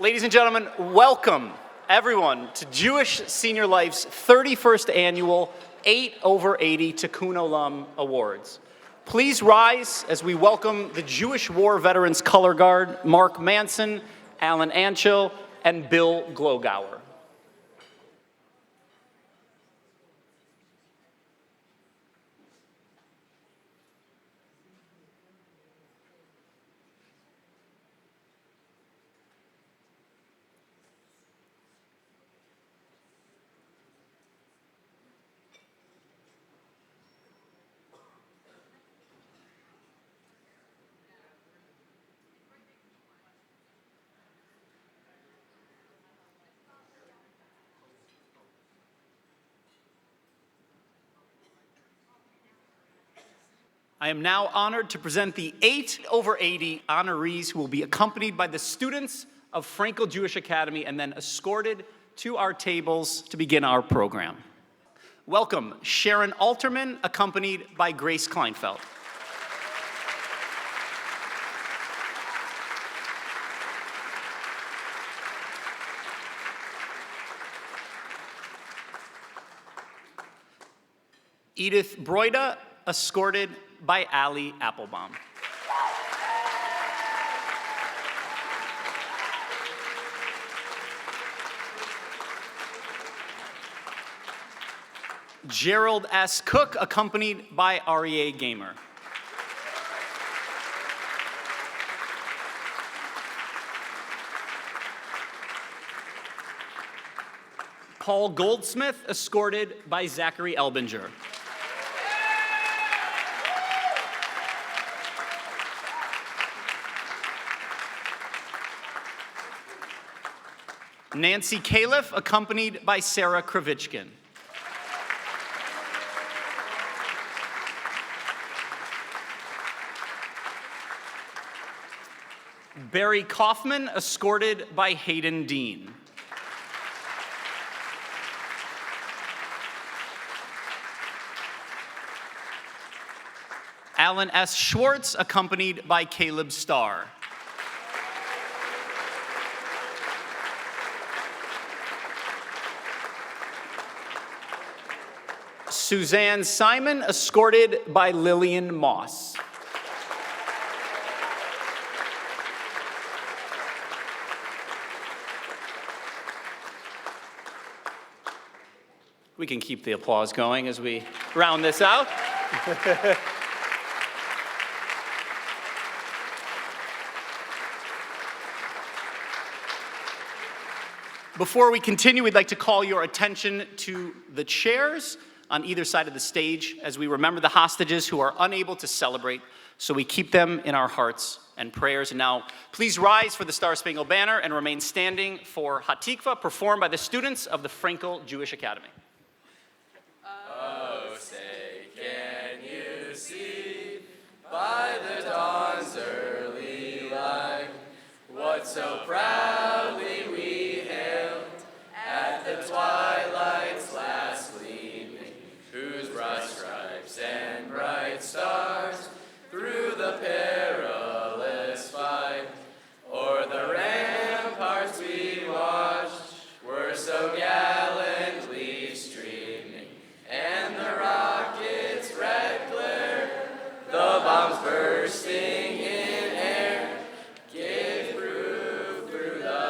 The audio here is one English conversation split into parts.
Ladies and gentlemen, welcome everyone to Jewish Senior Life's 31st annual 8/80 Tikkun Olam Awards. Please rise as we welcome the Jewish War Veterans Color Guard, Mark Manson, Alan Anchil, and Bill Glogauer. I am now honored to present the 8/80 honorees who will be accompanied by the students of Frankel Jewish Academy and then escorted to our tables to begin our program. Welcome, Sharon Alterman, accompanied by Grace Kleinfeld. Edith Broida, escorted by Ali Applebaum. Gerald S. Cook, accompanied by Aryeh Gamer. Paul Goldsmith, escorted by Zachary Elbinger. Nancy Kalef, accompanied by Sarah Kravitchkin. Barry Kaufman, escorted by Hayden Dean. Alan S. Schwartz, accompanied by Caleb Starr. Suzanne Simon, escorted by Lillian Moss. We can keep the applause going as we round this out. Before we continue, we'd like to call your attention to the chairs on either side of the stage as we remember the hostages who are unable to celebrate, so we keep them in our hearts and prayers. And now, please rise for the Star Spangled Banner and remain standing for Hatikva, performed by the students of the Frankel Jewish Academy. Oh, say, can you see by the dawn's early light what so proudly we hailed at the twilight's last gleaming, whose broad stripes and bright stars through the perilous fight o'er the ramparts we watched were so gallantly streaming, and the rockets' red glare, the bombs bursting in air, gave proof through the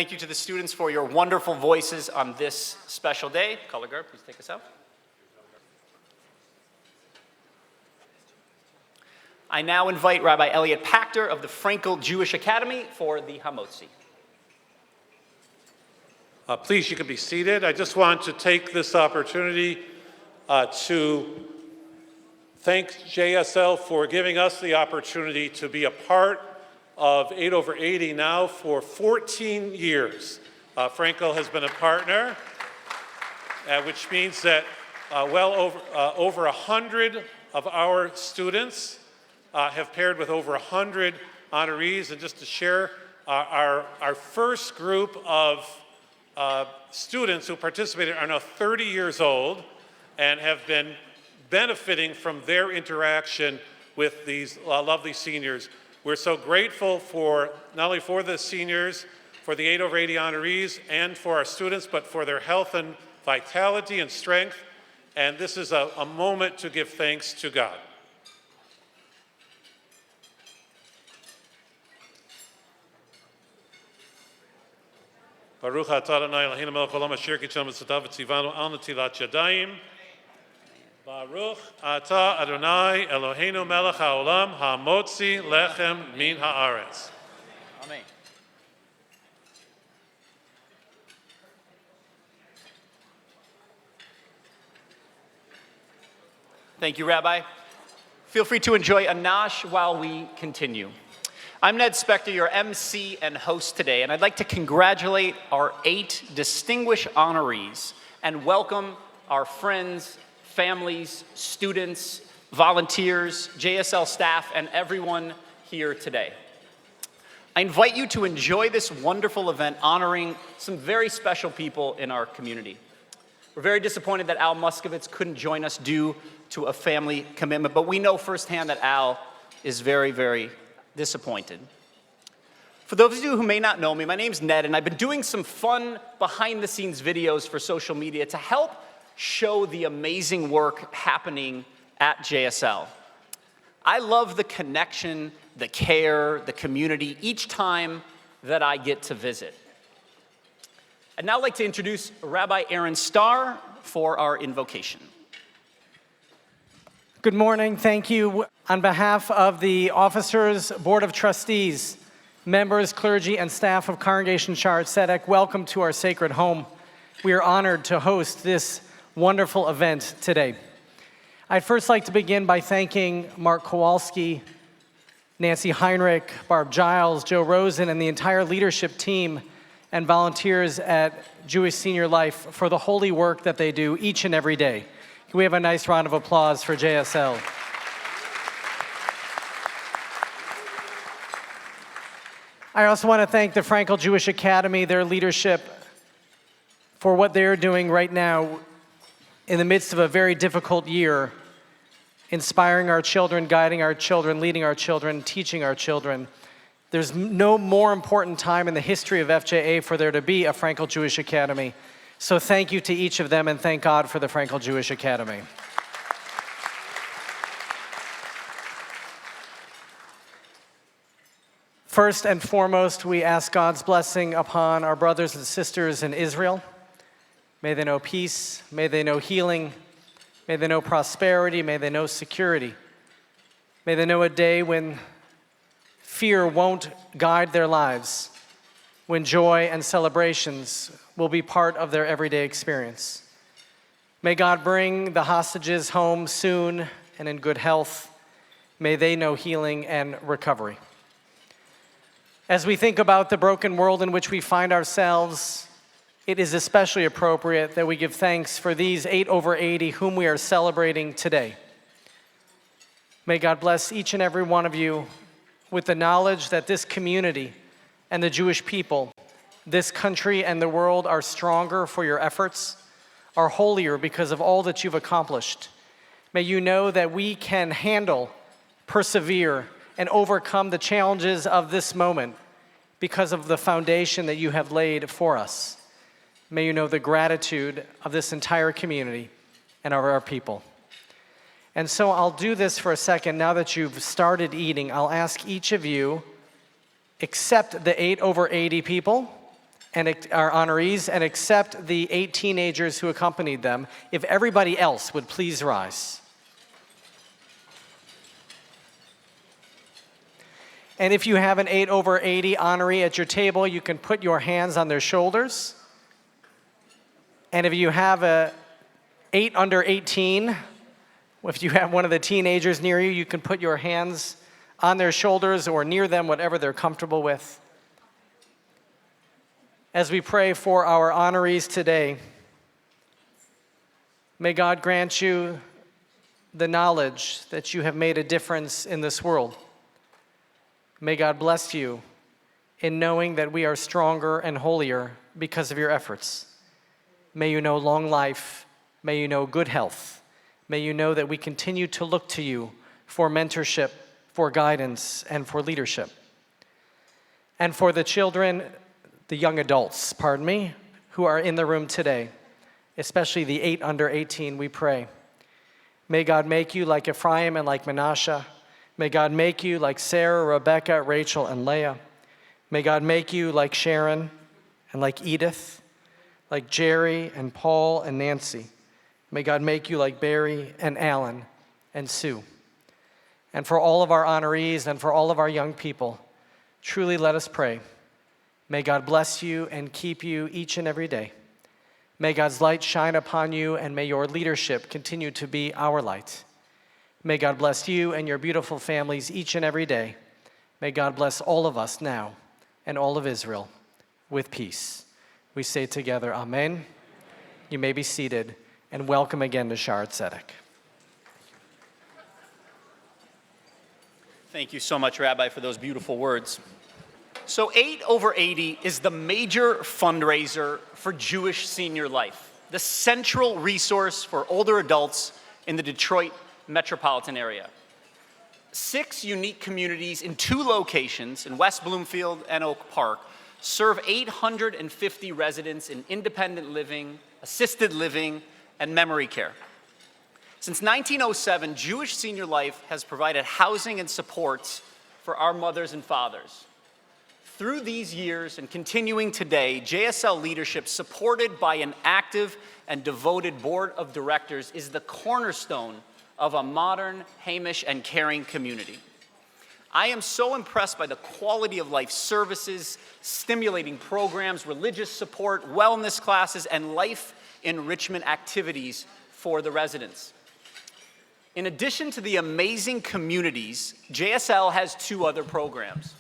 Thank you to the students for your wonderful voices on this special day. Color guard, please take us out. I now invite Rabbi Elliot Pachter of the Frankel Jewish Academy for the Hamotzi. Please, you can be seated. I just want to take this opportunity to thank JSL for giving us the opportunity to be a part of 8 over 80 now for 14 years. Frankel has been a partner, which means that over 100 of our students have paired with over 100 honorees. And just to share, our first group of students who participated are now 30 years old and have been benefiting from their interaction with these lovely seniors. We're so grateful for, not only for the seniors, for the 8 over 80 honorees, and for our students, but for their health and vitality and strength. And this is a moment to give thanks to God. Baruch atah Adonai Eloheinu melech haolam asher kitshanu mitzvotav v'tzivanu al netilat yadayim. Baruch atah Adonai Eloheinu melech haolam hamotzi lechem min haaretz. Amen. Thank you, Rabbi. Feel free to enjoy a nosh while we continue. I'm Ned Specktor, your MC and host today, and I'd like to congratulate our 8 distinguished honorees and welcome our friends, families, students, volunteers, JSL staff, and everyone here today. I invite you to enjoy this wonderful event honoring some very special people in our community. We're very disappointed that Al Muskovitz couldn't join us due to a family commitment, but we know firsthand that Al is very, very disappointed. For those of you who may not know me, my name's Ned, and I've been doing some fun behind-the-scenes videos for social media to help show the amazing work happening at JSL. I love the connection, the care, the community each time that I get to visit. I'd now like to introduce Rabbi Aaron Starr for our invocation. Good morning. Thank you. On behalf of the officers, Board of Trustees, members, clergy, and staff of Congregation Shaar Tzedek, welcome to our sacred home. We are honored to host this wonderful event today. I'd first like to begin by thanking Mark Kowalsky, Nancy Heinrich, Barb Giles, Joe Rosen, and the entire leadership team and volunteers at Jewish Senior Life for the holy work that they do each and every day. Can we have a nice round of applause for JSL? I also want to thank the Frankel Jewish Academy, their leadership, for what they're doing right now in the midst of a very difficult year, inspiring our children, guiding our children, leading our children, teaching our children. There's no more important time in the history of FJA for there to be a Frankel Jewish Academy. So thank you to each of them, and thank God for the Frankel Jewish Academy. First and foremost, we ask God's blessing upon our brothers and sisters in Israel. May they know peace, may they know healing, may they know prosperity, may they know security. May they know a day when fear won't guide their lives, when joy and celebrations will be part of their everyday experience. May God bring the hostages home soon and in good health. May they know healing and recovery. As we think about the broken world in which we find ourselves, it is especially appropriate that we give thanks for these 8 over 80 whom we are celebrating today. May God bless each and every one of you with the knowledge that this community and the Jewish people, this country and the world are stronger for your efforts, are holier because of all that you've accomplished. May you know that we can handle, persevere, and overcome the challenges of this moment because of the foundation that you have laid for us. May you know the gratitude of this entire community and of our people. And so I'll do this for a second. Now that you've started eating, I'll ask each of you, except the 8 over 80 people, and our honorees, and accept the 8 teenagers who accompanied them. If everybody else would please rise. And if you have an 8 over 80 honoree at your table, you can put your hands on their shoulders. And if you have a 8 under 18, if you have one of the teenagers near you, you can put your hands on their shoulders or near them, whatever they're comfortable with. As we pray for our honorees today, may God grant you the knowledge that you have made a difference in this world. May God bless you in knowing that we are stronger and holier because of your efforts. May you know long life. May you know good health. May you know that we continue to look to you for mentorship, for guidance, and for leadership. And for the children, the young adults, pardon me, who are in the room today, especially the 8 under 18, we pray. May God make you like Ephraim and like Manasseh. May God make you like Sarah, Rebecca, Rachel, and Leah. May God make you like Sharon and like Edith, like Jerry and Paul and Nancy. May God make you like Barry and Alan and Sue. And for all of our honorees and for all of our young people, truly let us pray. May God bless you and keep you each and every day. May God's light shine upon you, and may your leadership continue to be our light. May God bless you and your beautiful families each and every day. May God bless all of us now and all of Israel with peace. We say together, Amen. You may be seated, and welcome again to Shaar Tzedek. Thank you so much, Rabbi, for those beautiful words. So 8 over 80 is the major fundraiser for Jewish senior life, the central resource for older adults in the Detroit metropolitan area. 6 unique communities in 2 locations in West Bloomfield and Oak Park serve 850 residents in independent living, assisted living, and memory care. Since 1907, Jewish Senior Life has provided housing and supports for our mothers and fathers. Through these years and continuing today, JSL leadership, supported by an active and devoted board of directors, is the cornerstone of a modern, Hamish, and caring community. I am so impressed by the quality of life services, stimulating programs, religious support, wellness classes, and life enrichment activities for the residents. In addition to the amazing communities, JSL has 2 other programs.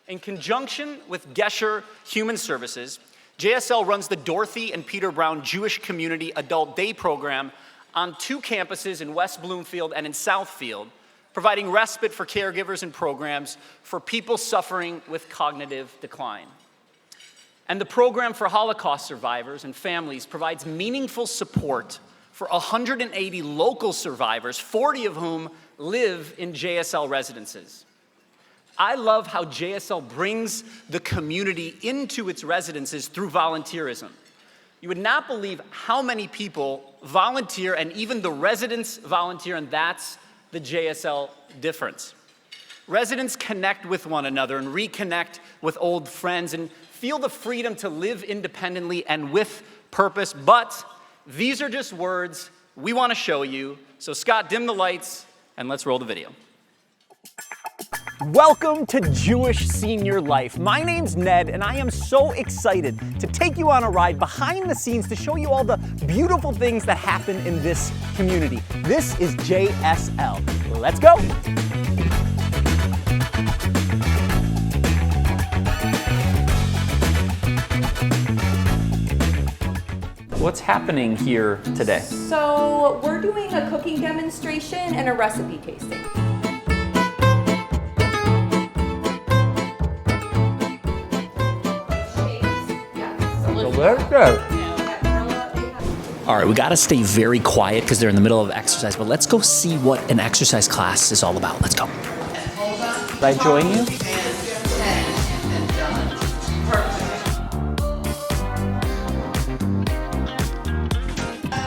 In conjunction with Gesher Human Services, JSL runs the Dorothy and Peter Brown Jewish Community Adult Day Program on 2 campuses in West Bloomfield and in Southfield, providing respite for caregivers and programs for people suffering with cognitive decline. And the program for Holocaust survivors and families provides meaningful support for 180 local survivors, 40 of whom live in JSL residences. I love how JSL brings the community into its residences through volunteerism. You would not believe how many people volunteer, and even the residents volunteer, and that's the JSL difference. Residents connect with one another and reconnect with old friends and feel the freedom to live independently and with purpose. But these are just words we want to show you. So Scott, dim the lights and let's roll the video. Welcome to Jewish Senior Life. My name's Ned, and I am so excited to take you on a ride behind the scenes to show you all the beautiful things that happen in this community. This is JSL. Let's go. What's happening here today? So we're doing a cooking demonstration and a recipe tasting. All right, we gotta stay very quiet because they're in the middle of exercise, but let's go see what an exercise class is all about. Let's go. Did I join you?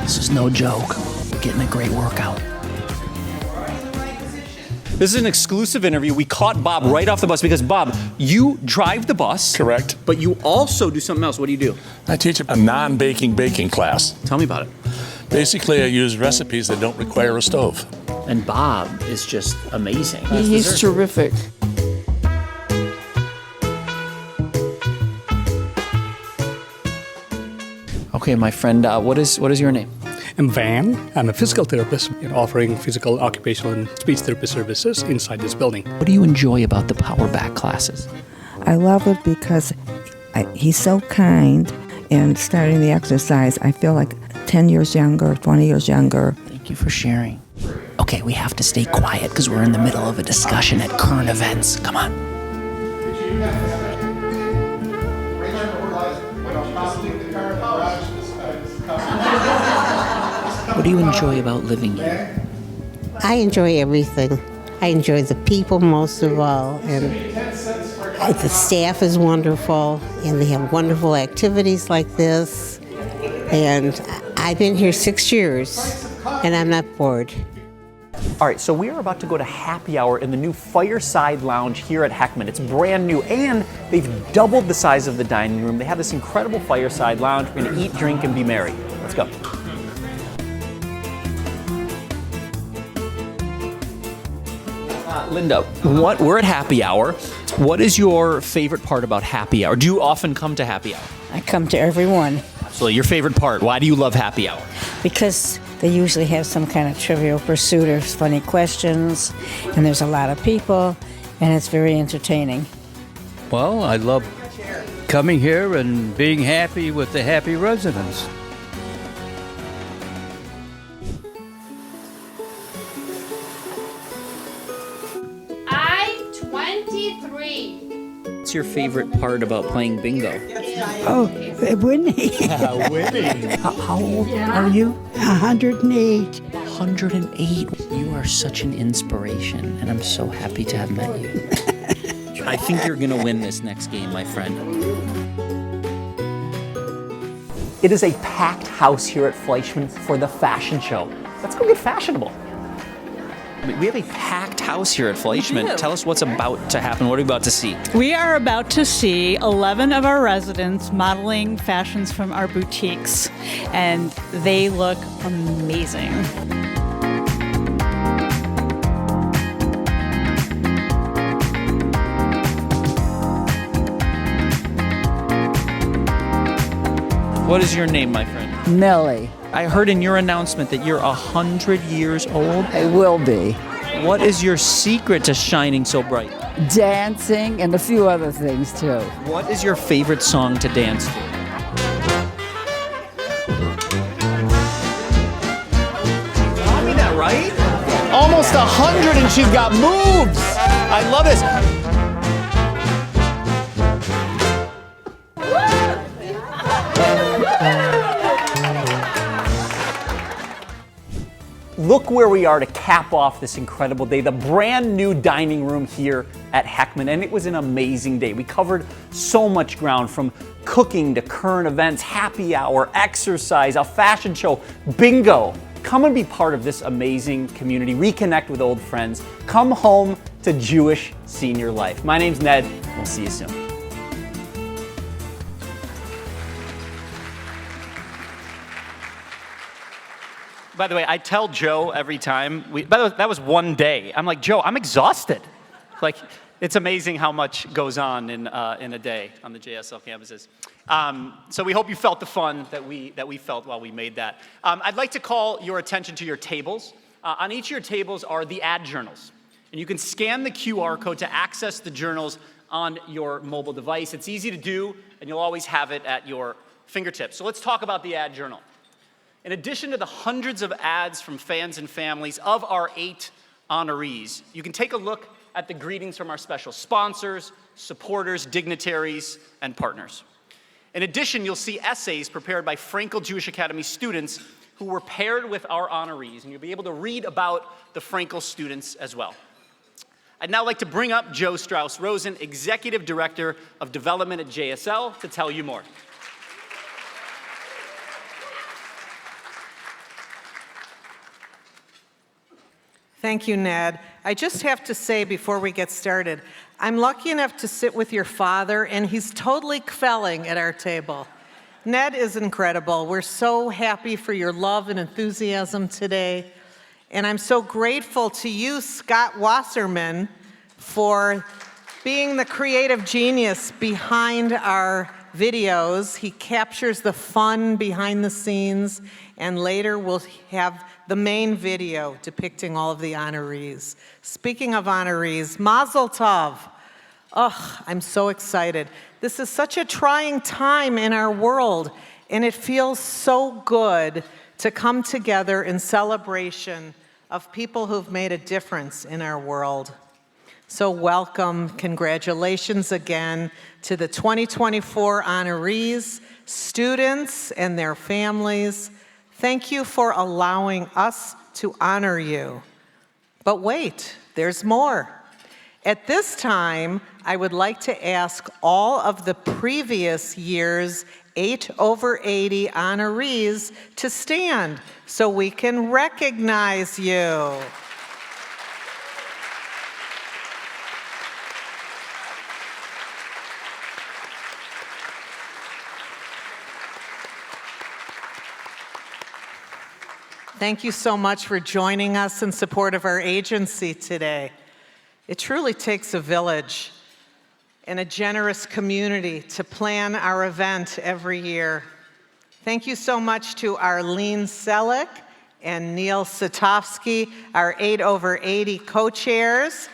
This is no joke. We're getting a great workout. This is an exclusive interview. We caught Bob right off the bus because, Bob, you drive the bus. Correct. But you also do something else. What do you do? I teach a non-baking baking class. Tell me about it. Basically, I use recipes that don't require a stove. And Bob is just amazing. He's terrific. Okay, my friend, what is your name? I'm Van. I'm a physical therapist offering physical, occupational, and speech therapy services inside this building. What do you enjoy about the Power Back classes? I love it because he's so kind, and starting the exercise, I feel like 10 years younger, 20 years younger. Thank you for sharing. Okay, we have to stay quiet because we're in the middle of a discussion at current events. Come on. What do you enjoy about living here? I enjoy everything. I enjoy the people most of all, and the staff is wonderful, and they have wonderful activities like this. And I've been here 6 years, and I'm not bored. All right, so we are about to go to happy hour in the new Fireside Lounge here at Heckman. It's brand new, and they've doubled the size of the dining room. They have this incredible Fireside Lounge. We're gonna eat, drink, and be merry. Let's go. Linda, we're at happy hour. What is your favorite part about happy hour? Do you often come to happy hour? I come to every one. Absolutely. Your favorite part? Why do you love happy hour? Because they usually have some kind of trivial pursuit or funny questions, and there's a lot of people, and it's very entertaining. Well, I love coming here and being happy with the happy residents. What's your favorite part about playing bingo? Oh, winning. Winning. How old are you? 108. 108. You are such an inspiration, and I'm so happy to have met you. I think you're going to win this next game, my friend. It is a packed house here at Fleischmann for the fashion show. Let's go get fashionable. We have a packed house here at Fleischmann. Tell us what's about to happen. What are we about to see? We are about to see 11 of our residents modeling fashions from our boutiques, and they look amazing. What is your name, my friend? Nellie. I heard in your announcement that you're 100 years old. I will be. What is your secret to shining so bright? Dancing and a few other things, too. What is your favorite song to dance to? Tell me that, right? Almost 100 and she's got moves. I love this. Look where we are to cap off this incredible day, the brand new dining room here at Heckman, and it was an amazing day. We covered so much ground, from cooking to current events, happy hour, exercise, a fashion show, bingo. Come and be part of this amazing community, reconnect with old friends, come home to Jewish senior life. My name's Ned, we'll see you soon. By the way, I tell Joe every time, by the way, that was one day. I'm like, Joe, I'm exhausted. Like, it's amazing how much goes on in a day on the JSL campuses. So we hope you felt the fun that we felt while we made that. I'd like to call your attention to your tables. On each of your tables are the ad journals. And you can scan the QR code to access the journals on your mobile device. It's easy to do, and you'll always have it at your fingertips. So let's talk about the ad journal. In addition to the hundreds of ads from fans and families of our 8 honorees, you can take a look at the greetings from our special sponsors, supporters, dignitaries, and partners. In addition, you'll see essays prepared by Frankel Jewish Academy students who were paired with our honorees, and you'll be able to read about the Frankel students as well. I'd now like to bring up Joe Strausz Rosen, Executive Director of Development at JSL, to tell you more. Thank you, Ned. I just have to say before we get started, I'm lucky enough to sit with your father, and he's totally kvelling at our table. Ned is incredible. We're so happy for your love and enthusiasm today. And I'm so grateful to you, Scott Wasserman, for being the creative genius behind our videos. He captures the fun behind the scenes, and later we'll have the main video depicting all of the honorees. Speaking of honorees, Mazel Tov. Oh, I'm so excited. This is such a trying time in our world, and it feels so good to come together in celebration of people who've made a difference in our world. So welcome, congratulations again to the 2024 honorees, students, and their families. Thank you for allowing us to honor you. But wait, there's more. At this time, I would like to ask all of the previous year's 8/80 honorees to stand so we can recognize you. Thank you so much for joining us in support of our agency today. It truly takes a village and a generous community to plan our event every year. Thank you so much to Arlene Selleck and Neil Satofsky, our 8/80 co-chairs.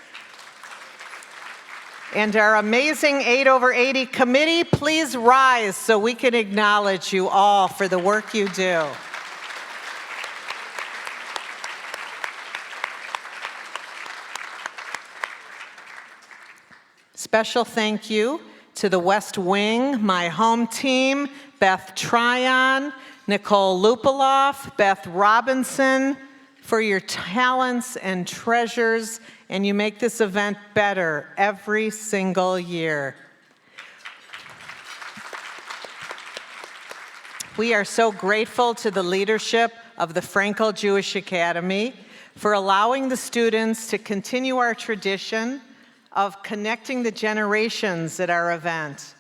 And our amazing 8/80 committee, please rise so we can acknowledge you all for the work you do. Special thank you to the West Wing, my home team, Beth Tryon, Nicole Lupaloff, Beth Robinson, for your talents and treasures, and you make this event better every single year. We are so grateful to the leadership of the Frankel Jewish Academy for allowing the students to continue our tradition of connecting the generations at our event.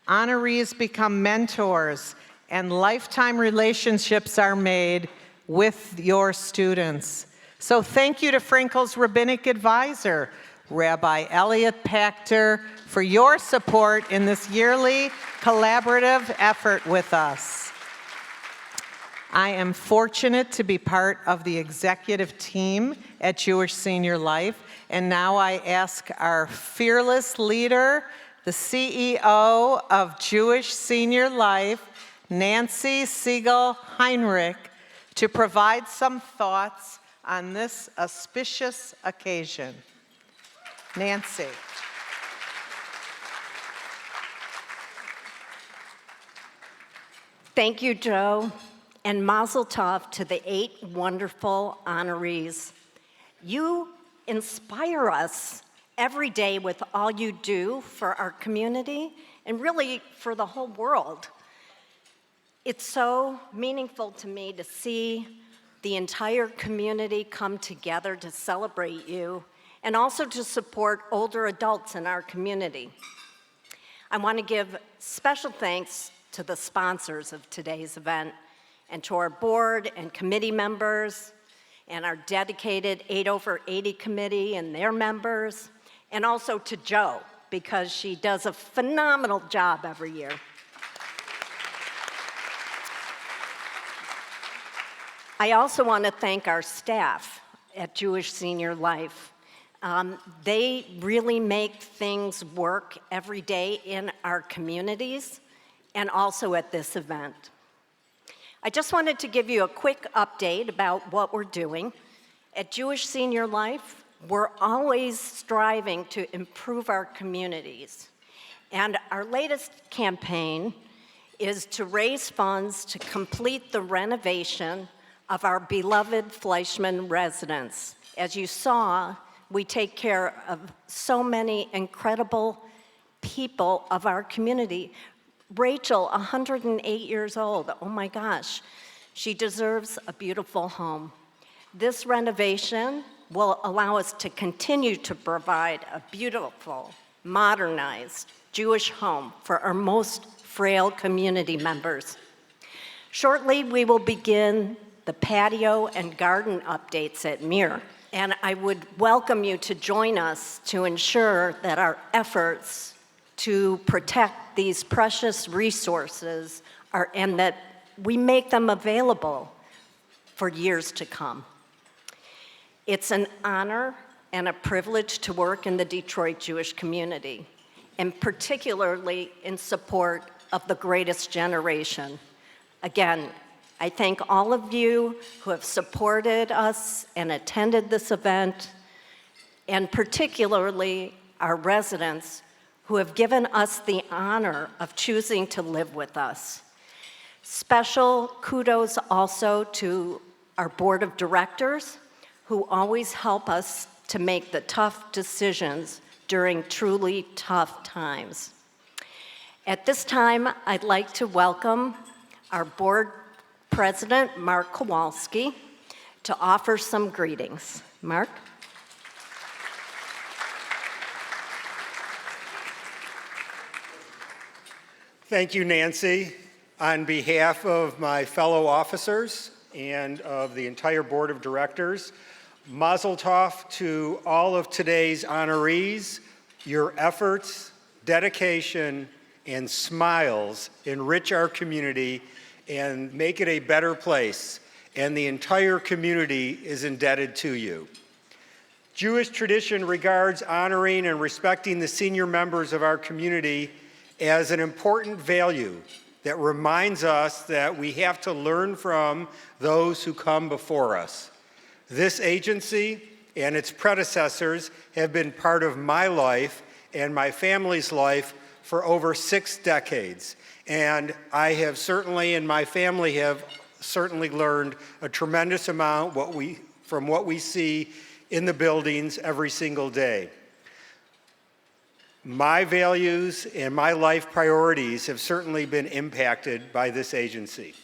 Honorees become mentors, and lifetime relationships are made with your students. So thank you to Frankel's rabbinic advisor, Rabbi Elliot Pachter, for your support in this yearly collaborative effort with us. I am fortunate to be part of the executive team at Jewish Senior Life, and now I ask our fearless leader, the CEO of Jewish Senior Life, Nancy Siegel Heinrich, to provide some thoughts on this auspicious occasion. Nancy. Thank you, Joe, and Mazel Tov to the 8 wonderful honorees. You inspire us every day with all you do for our community and really for the whole world. It's so meaningful to me to see the entire community come together to celebrate you and also to support older adults in our community. I want to give special thanks to the sponsors of today's event and to our board and committee members and our dedicated 8/80 committee and their members, and also to Joe, because she does a phenomenal job every year. I also want to thank our staff at Jewish Senior Life. They really make things work every day in our communities and also at this event. I just wanted to give you a quick update about what we're doing. At Jewish Senior Life, we're always striving to improve our communities. And our latest campaign is to raise funds to complete the renovation of our beloved Fleischman residence. As you saw, we take care of so many incredible people of our community. Rachel, 108 years old, oh my gosh, she deserves a beautiful home. This renovation will allow us to continue to provide a beautiful, modernized Jewish home for our most frail community members. Shortly, we will begin the patio and garden updates at Mir, and I would welcome you to join us to ensure that our efforts to protect these precious resources and that we make them available for years to come. It's an honor and a privilege to work in the Detroit Jewish community, and particularly in support of the greatest generation. Again, I thank all of you who have supported us and attended this event, and particularly our residents who have given us the honor of choosing to live with us. Special kudos also to our board of directors, who always help us to make the tough decisions during truly tough times. At this time, I'd like to welcome our board president, Mark Kowalsky, to offer some greetings. Mark? Thank you, Nancy. On behalf of my fellow officers and of the entire board of directors, Mazel Tov to all of today's honorees. Your efforts, dedication, and smiles enrich our community and make it a better place, and the entire community is indebted to you. Jewish tradition regards honoring and respecting the senior members of our community as an important value that reminds us that we have to learn from those who come before us. This agency and its predecessors have been part of my life and my family's life for over 6 decades. And I have certainly, and my family have certainly learned a tremendous amount from what we see in the buildings every single day. My values and my life priorities have certainly been impacted by this agency.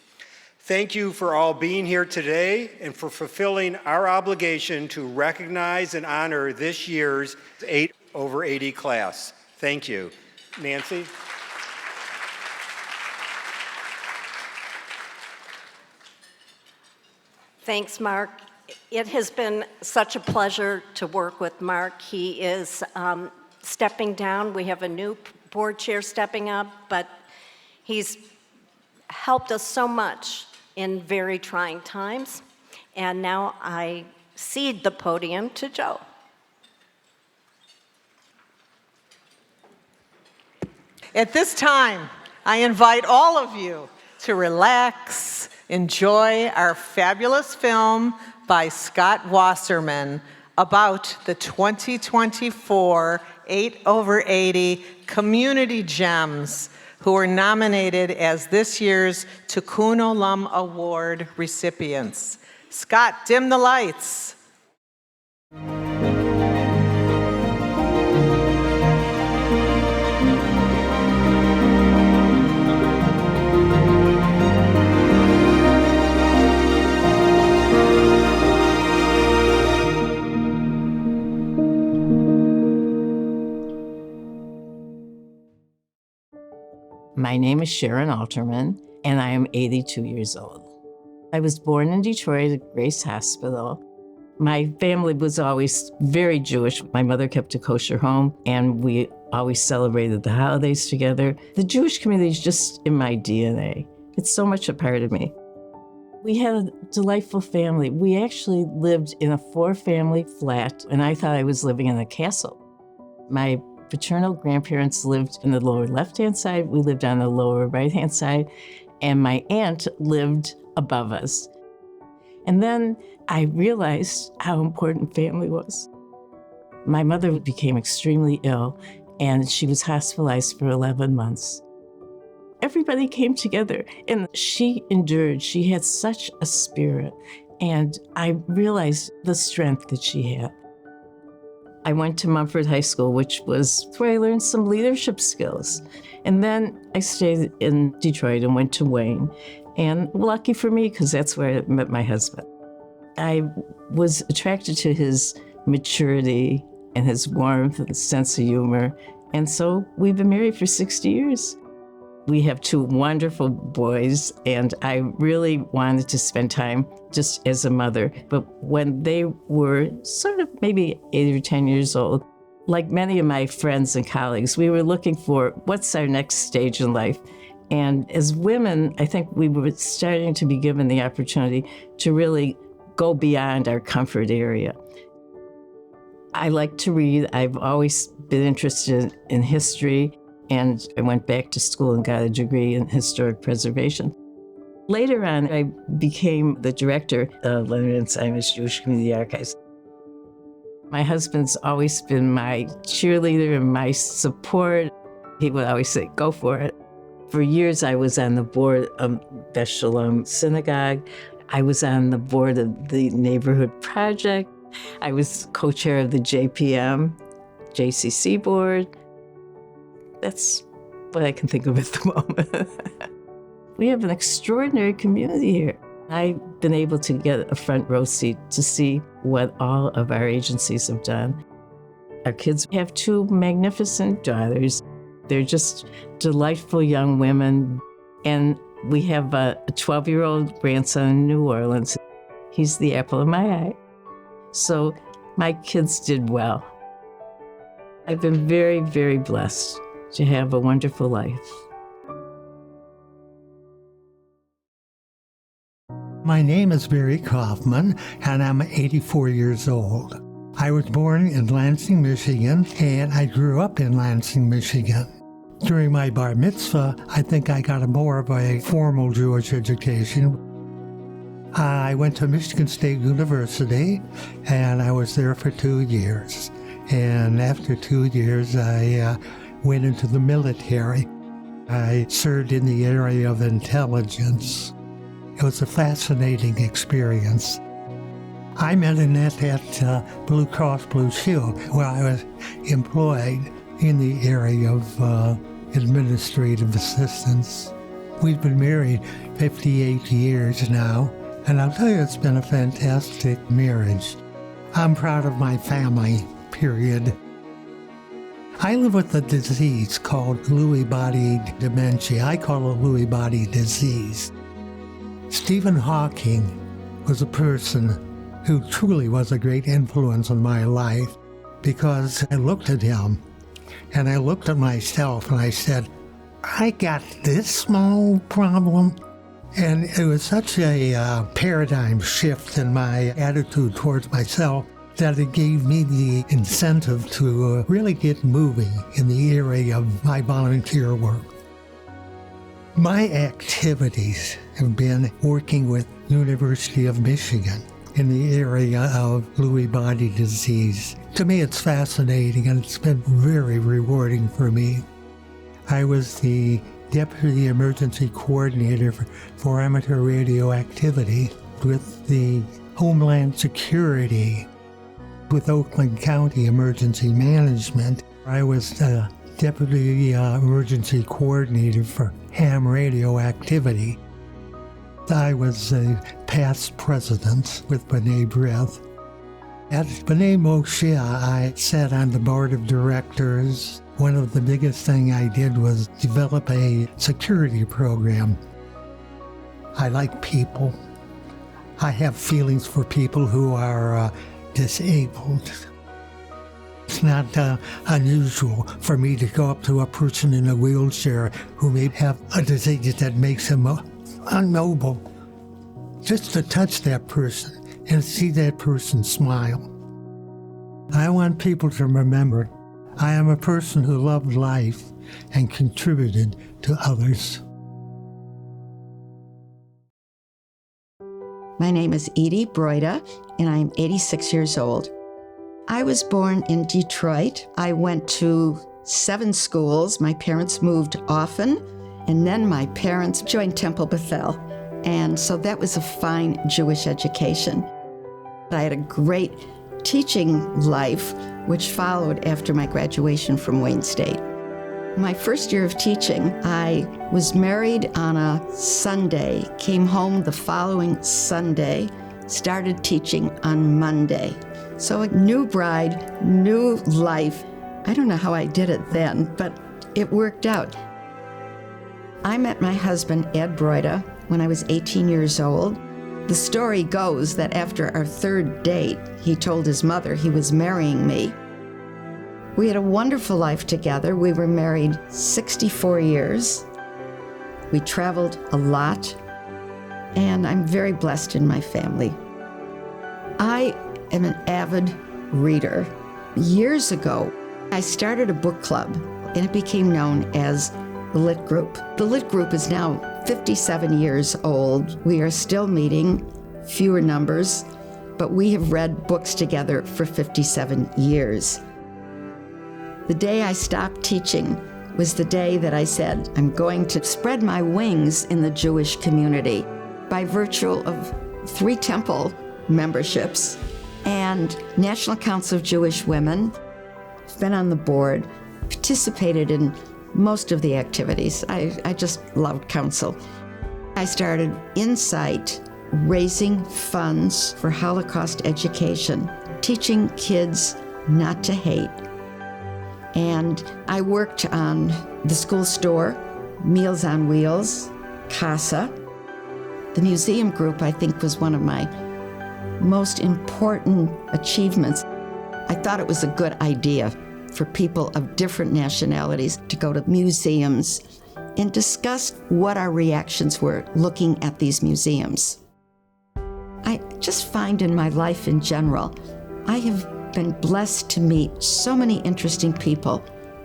Thank you for all being here today and for fulfilling our obligation to recognize and honor this year's 8 over 80 class. Thank you. Nancy? Thanks, Mark. It has been such a pleasure to work with Mark. He is stepping down. We have a new board chair stepping up, but he's helped us so much in very trying times. And now I cede the podium to Joe. At this time, I invite all of you to relax, enjoy our fabulous film by Scott Wasserman about the 2024 8 over 80 Community Gems who were nominated as this year's Tikkun Olam Award recipients. Scott, dim the lights. My name is Sharon Alterman, and I am 82 years old. I was born in Detroit at Grace Hospital. My family was always very Jewish. My mother kept a kosher home, and we always celebrated the holidays together. The Jewish community is just in my DNA. It's so much a part of me. We had a delightful family. We actually lived in a 4-family flat, and I thought I was living in a castle. My paternal grandparents lived in the lower left-hand side. We lived on the lower right-hand side, and my aunt lived above us. And then I realized how important family was. My mother became extremely ill, and she was hospitalized for 11 months. Everybody came together, and she endured. She had such a spirit, and I realized the strength that she had. I went to Mumford High School, which was where I learned some leadership skills. And then I stayed in Detroit and went to Wayne. And lucky for me, because that's where I met my husband. I was attracted to his maturity and his warmth and sense of humor. And so we've been married for 60 years. We have 2 wonderful boys, and I really wanted to spend time just as a mother. But when they were sort of maybe 8 or 10 years old, like many of my friends and colleagues, we were looking for what's our next stage in life. And as women, I think we were starting to be given the opportunity to really go beyond our comfort area. I like to read. I've always been interested in history, and I went back to school and got a degree in historic preservation. Later on, I became the director of Leonard and Simon's Jewish Community Archives. My husband's always been my cheerleader and my support. He would always say, go for it. For years, I was on the board of Beth Shalom Synagogue. I was on the board of the Neighborhood Project. I was co-chair of the JPM, JCC board. That's what I can think of at the moment. We have an extraordinary community here. I've been able to get a front row seat to see what all of our agencies have done. Our kids have 2 magnificent daughters. They're just delightful young women. And we have a 12-year-old grandson in New Orleans. He's the apple of my eye. So my kids did well. I've been very, very blessed to have a wonderful life. My name is Barry Kaufman, and I'm 84 years old. I was born in Lansing, Michigan, and I grew up in Lansing, Michigan. During my bar mitzvah, I think I got more of a formal Jewish education. I went to Michigan State University, and I was there for 2 years. And after 2 years, I went into the military. I served in the area of intelligence. It was a fascinating experience. I met Annette at Blue Cross Blue Shield, where I was employed in the area of administrative assistance. We've been married 58 years now, and I'll tell you, it's been a fantastic marriage. I'm proud of my family, period. I live with a disease called Lewy body dementia. I call it Lewy body disease. Stephen Hawking was a person who truly was a great influence on my life, because I looked at him and I looked at myself and I said, I got this small problem. And it was such a paradigm shift in my attitude towards myself that it gave me the incentive to really get moving in the area of my volunteer work. My activities have been working with University of Michigan in the area of Lewy body disease. To me, it's fascinating, and it's been very rewarding for me. I was the Deputy Emergency Coordinator for Amateur Radioactivity with the Homeland Security with Oakland County Emergency Management. I was the Deputy Emergency Coordinator for ham radioactivity. I was a past president with B'nai B'rith. At B'nai Moshe, I sat on the board of directors. One of the biggest things I did was develop a security program. I like people. I have feelings for people who are disabled. It's not unusual for me to go up to a person in a wheelchair who may have a disease that makes him unknowable. Just to touch that person and see that person smile. I want people to remember I am a person who loved life and contributed to others. My name is Edith Broida, and I'm 86 years old. I was born in Detroit. I went to 7 schools. My parents moved often, and then my parents joined Temple Bethel. And so that was a fine Jewish education. I had a great teaching life, which followed after my graduation from Wayne State. My first year of teaching, I was married on a Sunday, came home the following Sunday, started teaching on Monday. So a new bride, new life. I don't know how I did it then, but it worked out. I met my husband, Ed Broida, when I was 18 years old. The story goes that after our third date, he told his mother he was marrying me. We had a wonderful life together. We were married 64 years. We traveled a lot, and I'm very blessed in my family. I am an avid reader. Years ago, I started a book club, and it became known as the Lit Group. The Lit Group is now 57 years old. We are still meeting, fewer numbers, but we have read books together for 57 years. The day I stopped teaching was the day that I said, I'm going to spread my wings in the Jewish community by virtue of 3 temple memberships and National Council of Jewish Women. I've been on the board, participated in most of the activities. I just loved council. I started Insight, raising funds for Holocaust education, teaching kids not to hate. And I worked on the school store, Meals on Wheels, CASA. The museum group, I think, was one of my most important achievements. I thought it was a good idea for people of different nationalities to go to museums and discuss what our reactions were looking at these museums. I just find in my life in general, I have been blessed to meet so many interesting people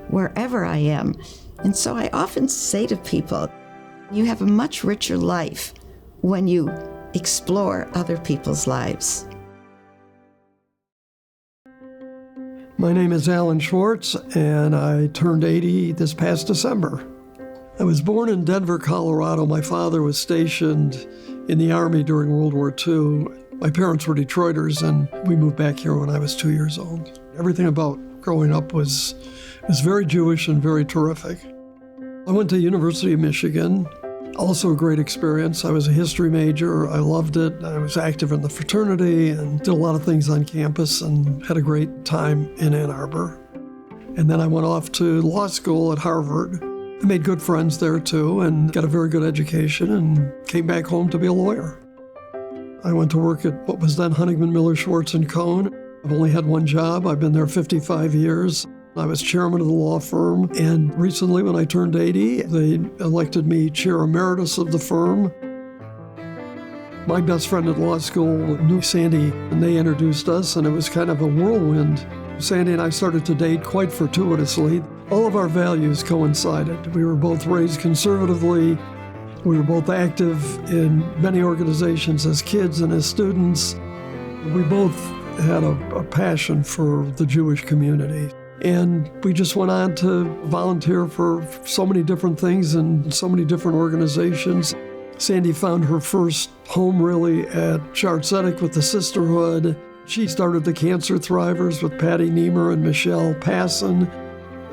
wherever I am. And so I often say to people, you have a much richer life when you explore other people's lives. My name is Alan Schwartz, and I turned 80 this past December. I was born in Denver, Colorado. My father was stationed in the Army during World War II. My parents were Detroiters, and we moved back here when I was 2 years old. Everything about growing up was very Jewish and very terrific. I went to University of Michigan, also a great experience. I was a history major. I loved it. I was active in the fraternity and did a lot of things on campus and had a great time in Ann Arbor. And then I went off to law school at Harvard. I made good friends there too and got a very good education and came back home to be a lawyer. I went to work at what was then Honigman, Miller, Schwartz & Cohn. I've only had one job. I've been there 55 years. I was chairman of the law firm, and recently when I turned 80, they elected me chair emeritus of the firm. My best friend at law school knew Sandy, and they introduced us, and it was kind of a whirlwind. Sandy and I started to date quite fortuitously. All of our values coincided. We were both raised conservatively. We were both active in many organizations as kids and as students. We both had a passion for the Jewish community. And we just went on to volunteer for so many different things and so many different organizations. Sandy found her first home really at Schwartz with the Sisterhood. She started the Cancer Thrivers with Patty Niemer and Michelle Passon.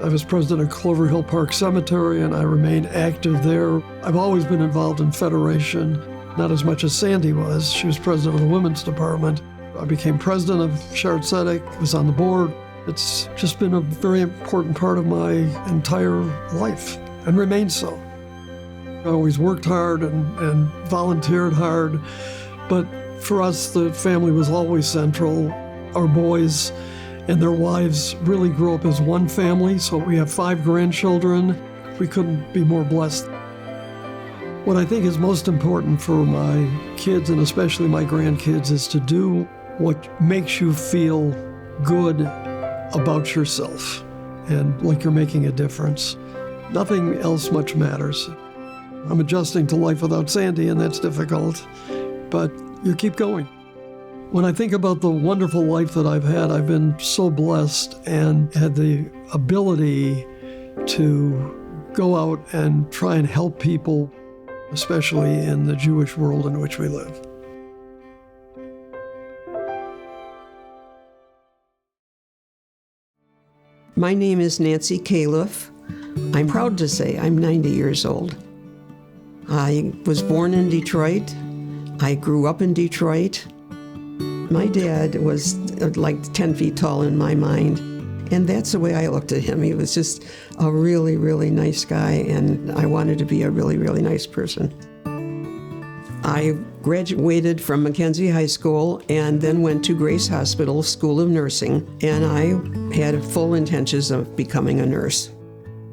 I was president of Clover Hill Park Cemetery, and I remained active there. I've always been involved in Federation, not as much as Sandy was. She was president of the Women's Department. I became president of Schwartz, was on the board. It's just been a very important part of my entire life and remains so. I always worked hard and volunteered hard, but for us, the family was always central. Our boys and their wives really grew up as one family, so we have 5 grandchildren. We couldn't be more blessed. What I think is most important for my kids, and especially my grandkids, is to do what makes you feel good about yourself and like you're making a difference. Nothing else much matters. I'm adjusting to life without Sandy, and that's difficult, but you keep going. When I think about the wonderful life that I've had, I've been so blessed and had the ability to go out and try and help people, especially in the Jewish world in which we live. My name is Nancy Kalef. I'm proud to say I'm 90 years old. I was born in Detroit. I grew up in Detroit. My dad was like 10 feet tall in my mind, and that's the way I looked at him. He was just a really, really nice guy, and I wanted to be a really, really nice person. I graduated from Mackenzie High School and then went to Grace Hospital School of Nursing, and I had full intentions of becoming a nurse.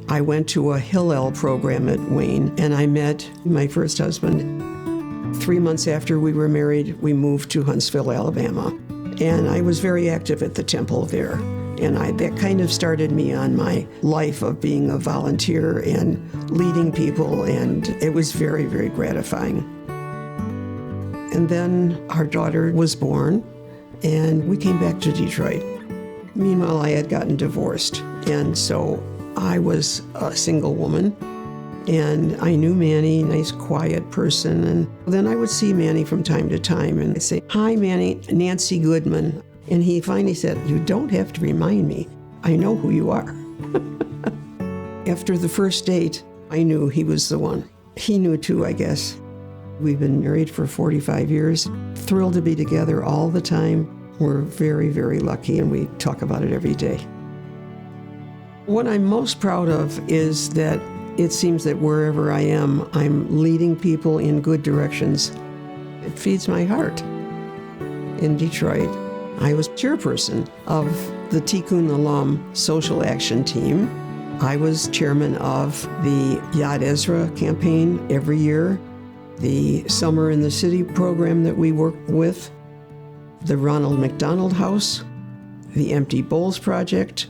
I went to a Hillel program at Wayne, and I met my first husband. 3 months after we were married, we moved to Huntsville, Alabama, and I was very active at the temple there. And that kind of started me on my life of being a volunteer and leading people, and it was very, very gratifying. And then our daughter was born, and we came back to Detroit. Meanwhile, I had gotten divorced, and so I was a single woman, and I knew Manny, nice, quiet person, and then I would see Manny from time to time, and I'd say, "Hi, Manny, Nancy Goodman." And he finally said, "You don't have to remind me. I know who you are." After the first date, I knew he was the one. He knew too, I guess. We've been married for 45 years, thrilled to be together all the time. We're very, very lucky, and we talk about it every day. What I'm most proud of is that it seems that wherever I am, I'm leading people in good directions. It feeds my heart. In Detroit, I was chairperson of the Tikkun Olam Social Action Team. I was chairman of the Yad Ezra campaign every year, the Summer in the City program that we work with, the Ronald McDonald House, the Empty Bowls Project,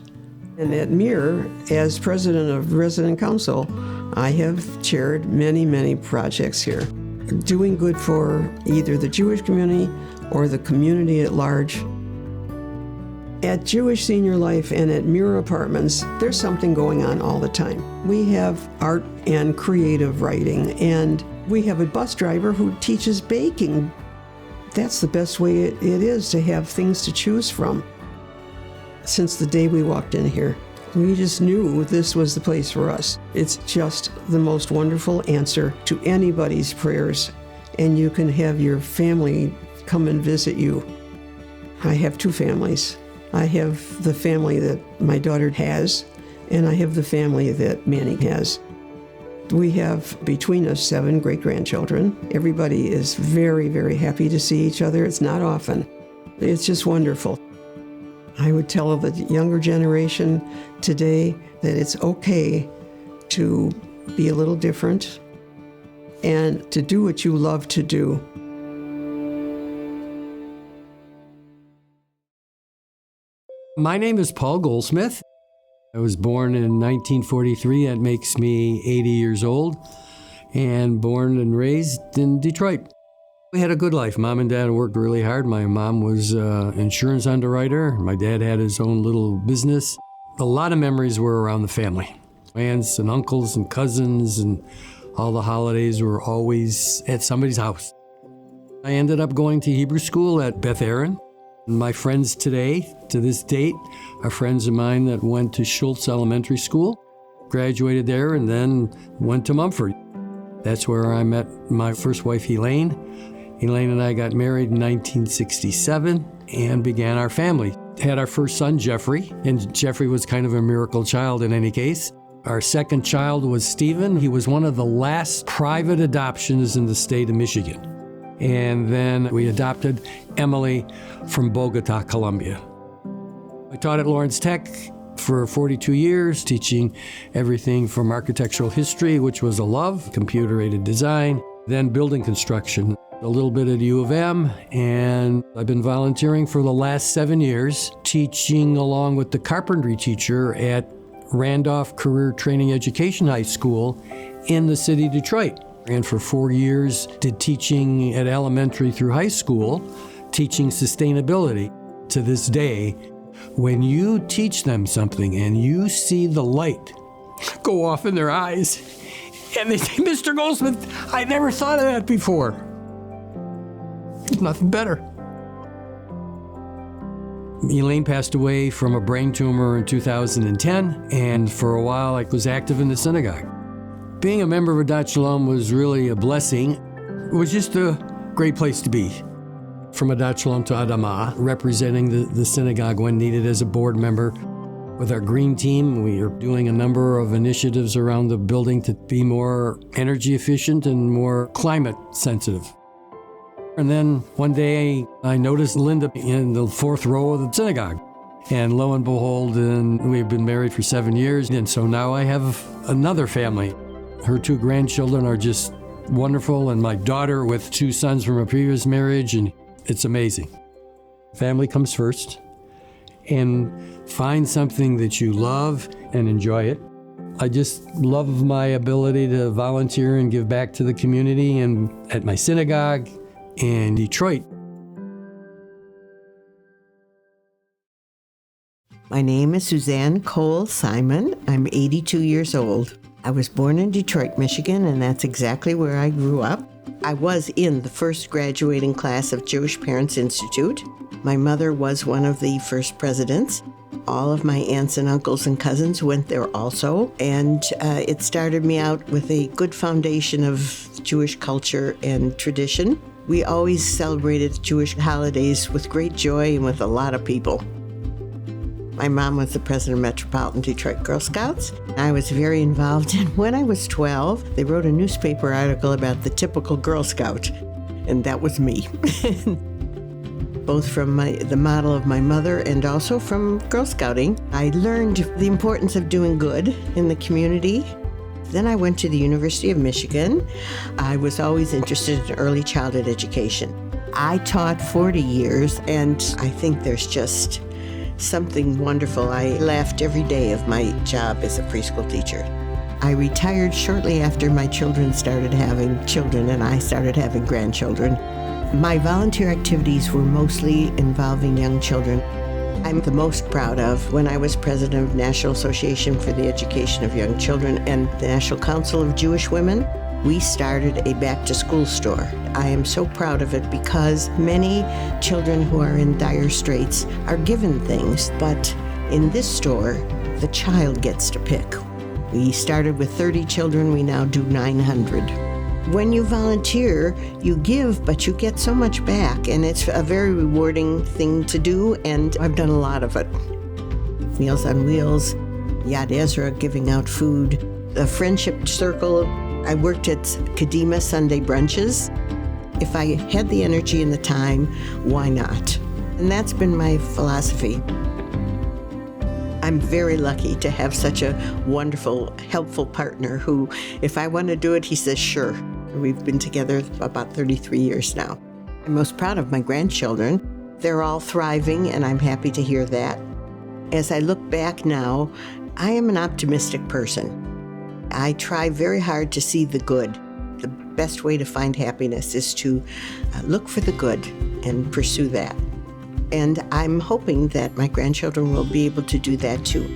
and at Mir, as president of Resident Council, I have chaired many, many projects here, doing good for either the Jewish community or the community at large. At Jewish Senior Life and at Mir Apartments, there's something going on all the time. We have art and creative writing, and we have a bus driver who teaches baking. That's the best way it is to have things to choose from. Since the day we walked in here, we just knew this was the place for us. It's just the most wonderful answer to anybody's prayers, and you can have your family come and visit you. I have two families. I have the family that my daughter has, and I have the family that Manny has. We have between us 7 great-grandchildren. Everybody is very, very happy to see each other. It's not often. It's just wonderful. I would tell the younger generation today that it's okay to be a little different and to do what you love to do. My name is Paul Goldsmith. I was born in 1943. That makes me 80 years old, and born and raised in Detroit. We had a good life. Mom and Dad worked really hard. My mom was an insurance underwriter. My dad had his own little business. A lot of memories were around the family. Aunts and uncles and cousins, and all the holidays were always at somebody's house. I ended up going to Hebrew school at Beth Aaron. My friends today, to this date, are friends of mine that went to Schultz Elementary School, graduated there, and then went to Mumford. That's where I met my first wife, Elaine. Elaine and I got married in 1967 and began our family. Had our first son, Jeffrey, and Jeffrey was kind of a miracle child in any case. Our second child was Stephen. He was one of the last private adoptions in the state of Michigan. And then we adopted Emily from Bogota, Colombia. I taught at Lawrence Tech for 42 years, teaching everything from architectural history, which was a love, computer-aided design, then building construction, a little bit at U of M, and I've been volunteering for the last 7 years, teaching along with the carpentry teacher at Randolph Career Training Education High School in the city of Detroit. And for 4 years, did teaching at elementary through high school, teaching sustainability. To this day, when you teach them something and you see the light go off in their eyes, and they say, "Mr. Goldsmith, I never thought of that before." There's nothing better. Elaine passed away from a brain tumor in 2010, and for a while I was active in the synagogue. Being a member of Adat Shalom was really a blessing. It was just a great place to be. from Adat Shalom to Adama, representing the synagogue when needed as a board member. With our green team, we are doing a number of initiatives around the building to be more energy efficient and more climate sensitive. And then one day I noticed Linda in the fourth row of the synagogue. And lo and behold, we've been married for 7 years. And so now I have another family. Her 2 grandchildren are just wonderful. And my daughter with 2 sons from a previous marriage. And it's amazing. Family comes first. And find something that you love and enjoy it. I just love my ability to volunteer and give back to the community and at my synagogue in Detroit. My name is Suzanne Simon. I'm 82 years old. I was born in Detroit, Michigan, and that's exactly where I grew up. I was in the first graduating class of Jewish Parents Institute. My mother was one of the first presidents. All of my aunts and uncles and cousins went there also, and it started me out with a good foundation of Jewish culture and tradition. We always celebrated Jewish holidays with great joy and with a lot of people. My mom was the president of Metropolitan Detroit Girl Scouts. I was very involved, and when I was 12, they wrote a newspaper article about the typical Girl Scout, and that was me. Both from the model of my mother and also from Girl Scouting, I learned the importance of doing good in the community. Then I went to the University of Michigan. I was always interested in early childhood education. I taught 40 years, and I think there's just something wonderful. I laughed every day of my job as a preschool teacher. I retired shortly after my children started having children and I started having grandchildren. My volunteer activities were mostly involving young children. I'm the most proud of when I was president of National Association for the Education of Young Children and the National Council of Jewish Women. We started a back-to-school store. I am so proud of it because many children who are in dire straits are given things, but in this store, the child gets to pick. We started with 30 children, we now do 900. When you volunteer, you give, but you get so much back, and it's a very rewarding thing to do, and I've done a lot of it. Meals on Wheels, Yad Ezra giving out food, the Friendship Circle. I worked at Kadima Sunday brunches. If I had the energy and the time, why not? And that's been my philosophy. I'm very lucky to have such a wonderful, helpful partner who, if I want to do it, he says, sure. We've been together about 33 years now. I'm most proud of my grandchildren. They're all thriving, and I'm happy to hear that. As I look back now, I am an optimistic person. I try very hard to see the good. The best way to find happiness is to look for the good and pursue that. And I'm hoping that my grandchildren will be able to do that too.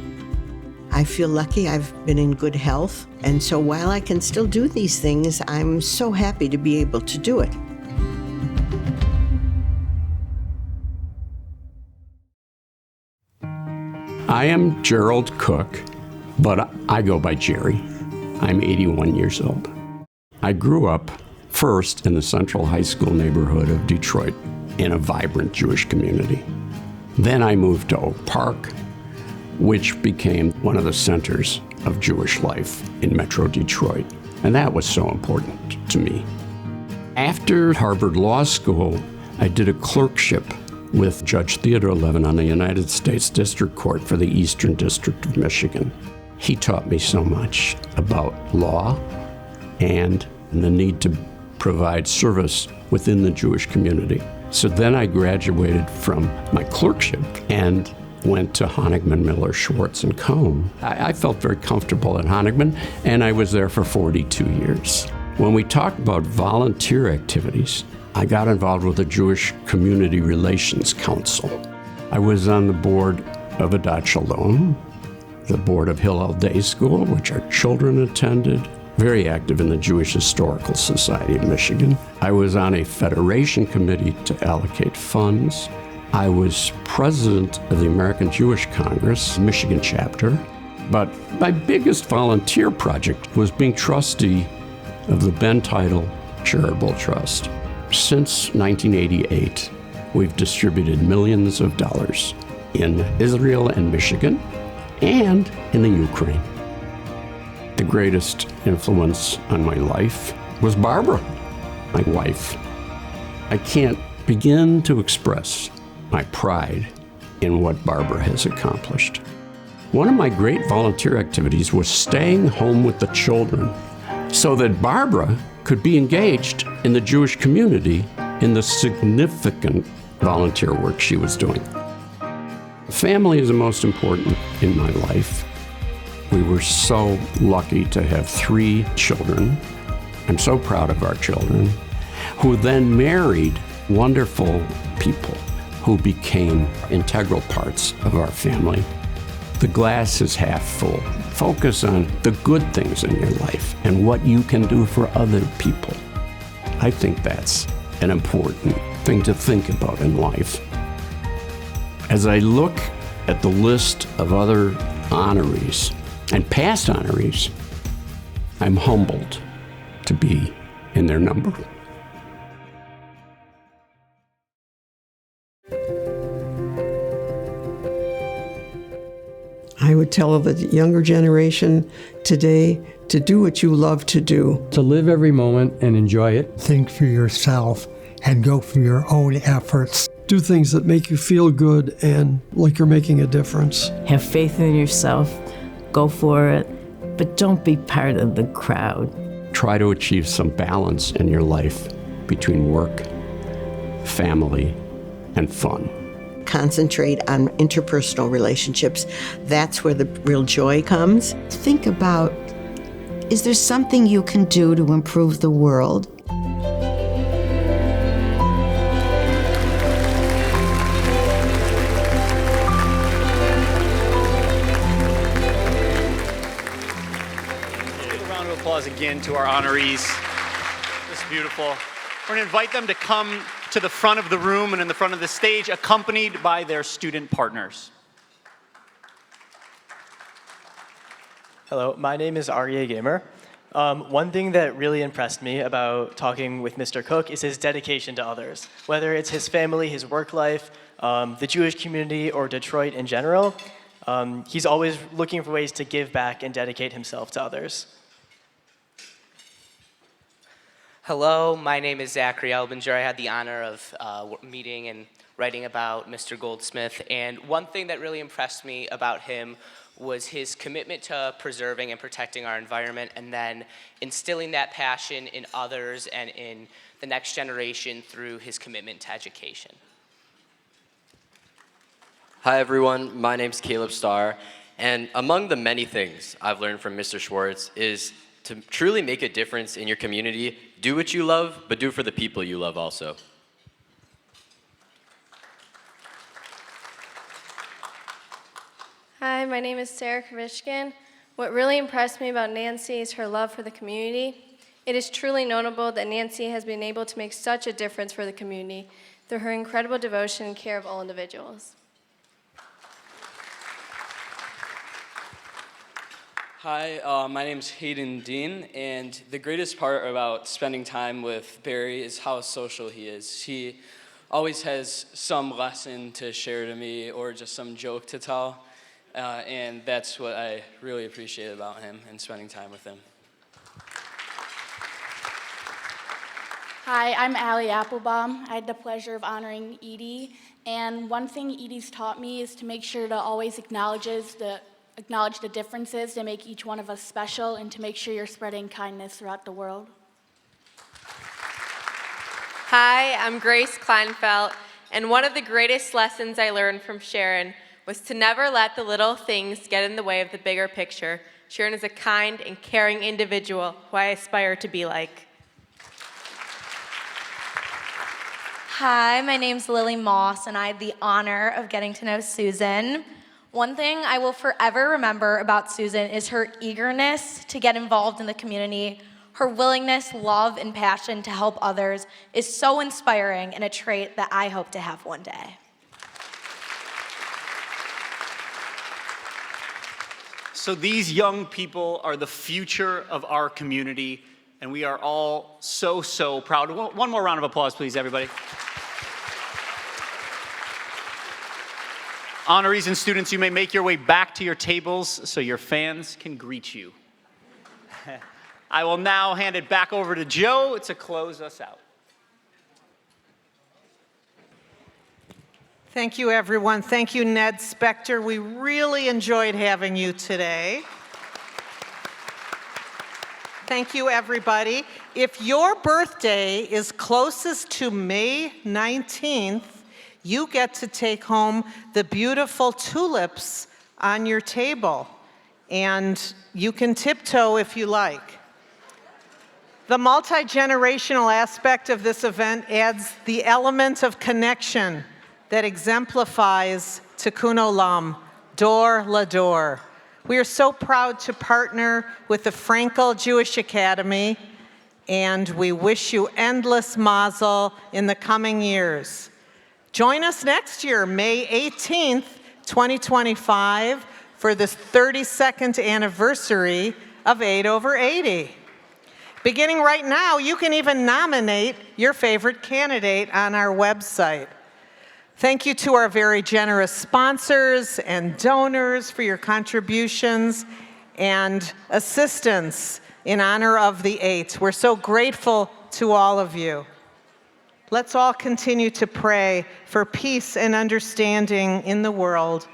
I feel lucky I've been in good health, and so while I can still do these things, I'm so happy to be able to do it. I am Gerald Cook, but I go by Jerry. I'm 81 years old. I grew up first in the Central High School neighborhood of Detroit in a vibrant Jewish community. Then I moved to Oak Park, which became one of the centers of Jewish life in Metro Detroit, and that was so important to me. After Harvard Law School, I did a clerkship with Judge Theodore Levin on the United States District Court for the Eastern District of Michigan. He taught me so much about law and the need to provide service within the Jewish community. So then I graduated from my clerkship and went to Honigman, Miller, Schwartz, and Cohn. I felt very comfortable at Honigman, and I was there for 42 years. When we talked about volunteer activities, I got involved with the Jewish Community Relations Council. I was on the board of Adat Shalom, the board of Hillel Day School, which our children attended, very active in the Jewish Historical Society of Michigan. I was on a federation committee to allocate funds. I was president of the American Jewish Congress, Michigan chapter. But my biggest volunteer project was being trustee of the Ben Title Charitable Trust. Since 1988, we've distributed millions of dollars in Israel and Michigan and in the Ukraine. The greatest influence on my life was Barbara, my wife. I can't begin to express my pride in what Barbara has accomplished. One of my great volunteer activities was staying home with the children so that Barbara could be engaged in the Jewish community in the significant volunteer work she was doing. Family is the most important in my life. We were so lucky to have 3 children. I'm so proud of our children, who then married wonderful people who became integral parts of our family. The glass is half full. Focus on the good things in your life and what you can do for other people. I think that's an important thing to think about in life. As I look at the list of other honorees and past honorees, I'm humbled to be in their number. I would tell the younger generation today to do what you love to do. To live every moment and enjoy it. Think for yourself and go for your own efforts. Do things that make you feel good and like you're making a difference. Have faith in yourself, go for it, but don't be part of the crowd. Try to achieve some balance in your life between work, family, and fun. Concentrate on interpersonal relationships. That's where the real joy comes. Think about, is there something you can do to improve the world? Give a round of applause again to our honorees. That's beautiful. We're going to invite them to come to the front of the room and in the front of the stage, accompanied by their student partners. Hello, my name is Aryeh Gamer. One thing that really impressed me about talking with Mr. Cook is his dedication to others. Whether it's his family, his work life, the Jewish community, or Detroit in general, he's always looking for ways to give back and dedicate himself to others. Hello, my name is Zachary Elbinger. I had the honor of meeting and writing about Mr. Goldsmith, and one thing that really impressed me about him was his commitment to preserving and protecting our environment, and then instilling that passion in others and in the next generation through his commitment to education. Hi everyone, my name's Caleb Starr, and among the many things I've learned from Mr. Schwartz is to truly make a difference in your community. Do what you love, but do for the people you love also. Hi, my name is Sarah Kravishkin. What really impressed me about Nancy is her love for the community. It is truly notable that Nancy has been able to make such a difference for the community through her incredible devotion and care of all individuals. Hi, my name's Hayden Dean, and the greatest part about spending time with Barry is how social he is. He always has some lesson to share to me or just some joke to tell, and that's what I really appreciate about him and spending time with him. Hi, I'm Allie Applebaum. I had the pleasure of honoring Edie, and one thing Edie's taught me is to make sure to always acknowledge the differences, to make each one of us special, and to make sure you're spreading kindness throughout the world. Hi, I'm Grace Kleinfeld, and one of the greatest lessons I learned from Sharon was to never let the little things get in the way of the bigger picture. Sharon is a kind and caring individual who I aspire to be like. Hi, my name's Lily Moss, and I had the honor of getting to know Susan. One thing I will forever remember about Susan is her eagerness to get involved in the community. Her willingness, love, and passion to help others is so inspiring and a trait that I hope to have one day. So these young people are the future of our community, and we are all so, so proud. One more round of applause, please, everybody. Honorees and students, you may make your way back to your tables so your fans can greet you. I will now hand it back over to Joe to close us out. Thank you, everyone. Thank you, Ned Specktor. We really enjoyed having you today. Thank you, everybody. If your birthday is closest to May 19th, you get to take home the beautiful tulips on your table, and you can tiptoe if you like. The multi-generational aspect of this event adds the element of connection that exemplifies Tikkun Olam, Dor Lador. We are so proud to partner with the Frankel Jewish Academy, and we wish you endless mazel in the coming years. Join us next year, May 18th, 2025, for the 32nd anniversary of 8/80. Beginning right now, you can even nominate your favorite candidate on our website. Thank you to our very generous sponsors and donors for your contributions and assistance in honor of the 8. We're so grateful to all of you. Let's all continue to pray for peace and understanding in the world.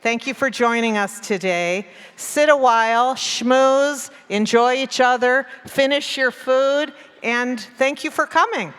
Thank you for joining us today. Sit a while, schmooze, enjoy each other, finish your food, and thank you for coming.